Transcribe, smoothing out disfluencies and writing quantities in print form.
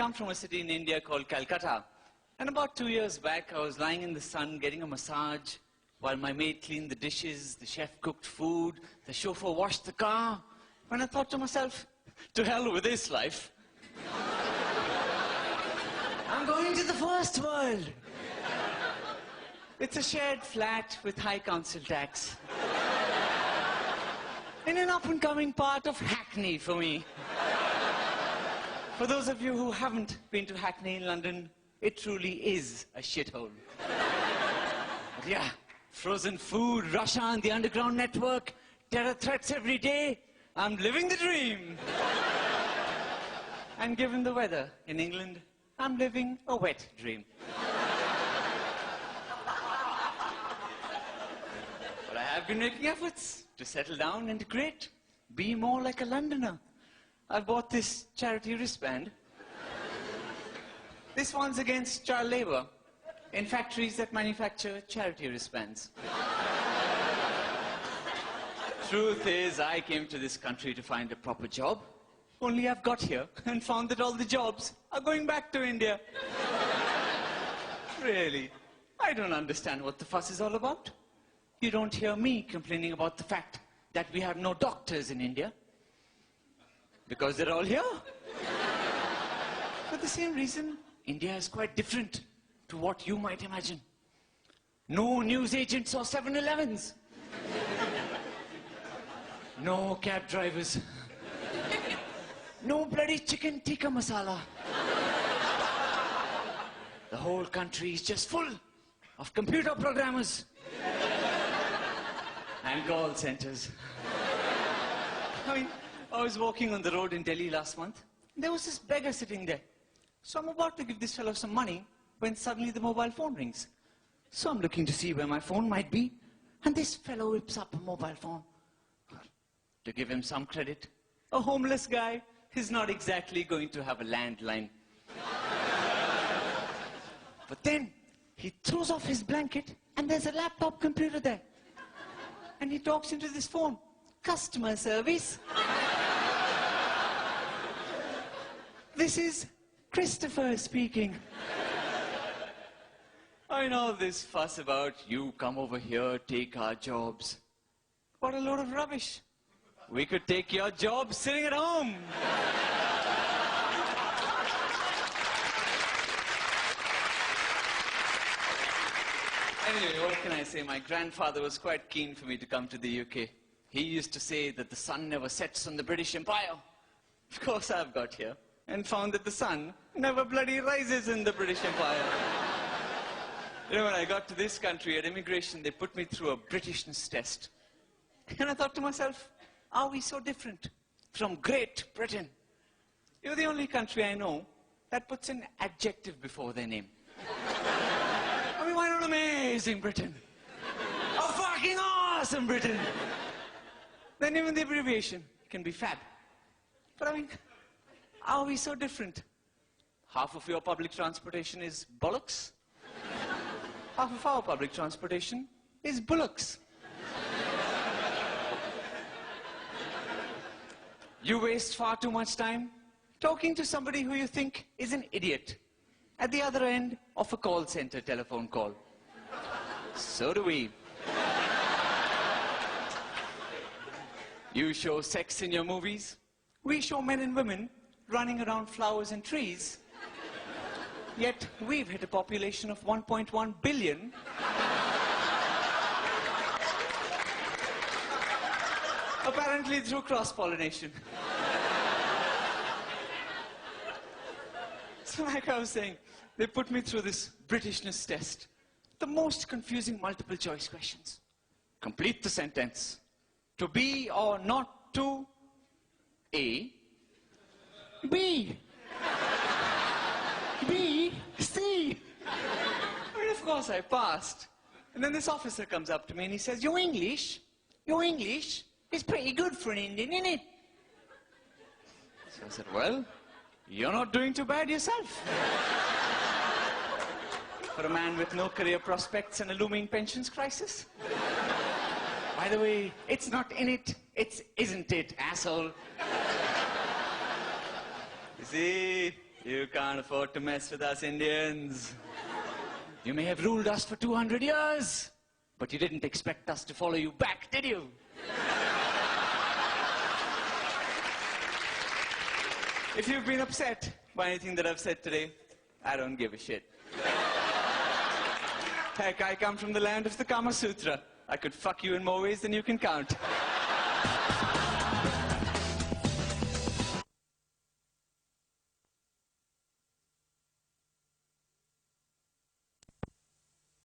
come from a city in India called Calcutta. And about 2 years back, I was lying in the sun getting a massage while my maid cleaned the dishes, the chef cooked food, the chauffeur washed the car. When I thought to myself, to hell with this life. I'm going to the first world. It's a shared flat with high council tax. In an up-and-coming part of Hackney for me. For those of you who haven't been to Hackney in London, it truly is a shithole. But yeah, frozen food, Russia and the underground network, terror threats every day. I'm living the dream. And given the weather in England, I'm living a wet dream. But I have been making efforts to settle down, integrate, be more like a Londoner. I've bought this charity wristband. This one's against child labor in factories that manufacture charity wristbands. Truth is, I came to this country to find a proper job. Only I've got here and found that all the jobs are going back to India. Really, I don't understand what the fuss is all about. You don't hear me complaining about the fact that we have no doctors in India. Because they're all here. For the same reason, India is quite different to what you might imagine. No news agents or 7-Elevens. No cab drivers. No bloody chicken tikka masala. The whole country is just full of computer programmers and call centers. I mean, I was walking on the road in Delhi last month. There was this beggar sitting there. So I'm about to give this fellow some money when suddenly the mobile phone rings. So I'm looking to see where my phone might be. And this fellow whips up a mobile phone. To give him some credit, a homeless guy is not exactly going to have a landline. But then he throws off his blanket and there's a laptop computer there. And he talks into this phone. Customer service. This is Christopher speaking. I know this fuss about you come over here, take our jobs. What a load of rubbish. We could take your job sitting at home. Anyway, what can I say? My grandfather was quite keen for me to come to the UK. He used to say that the sun never sets on the British Empire. Of course, I've got here and found that the sun never bloody rises in the British Empire. You know, when I got to this country at immigration, they put me through a Britishness test. And I thought to myself, are we so different from Great Britain? You're the only country I know that puts an adjective before their name. I mean, why not amazing Britain? A fucking awesome Britain! Then even the abbreviation can be fab. But I mean, are we so different? Half of your public transportation is bollocks. Half of our public transportation is bullocks. You waste far too much time talking to somebody who you think is an idiot at the other end of a call center telephone call. So do we. You show sex in your movies. We show men and women running around flowers and trees. Yet we've hit a population of 1.1 billion. Apparently through cross-pollination. So like I was saying, they put me through this Britishness test. The most confusing multiple choice questions. Complete the sentence. To be or not to A, B, B, C. I mean, of course I passed. And then this officer comes up to me and he says, your English is pretty good for an Indian, isn't it? So I said, well, you're not doing too bad yourself. For a man with no career prospects and a looming pensions crisis. By the way, it's not in it, it's isn't it, asshole. You see, You can't afford to mess with us Indians. You may have ruled us for 200 years, but you didn't expect us to follow you back, did you? If you've been upset by anything that I've said today, I don't give a shit. Heck, I come from the land of the Kama Sutra. I could fuck you in more ways than you can count.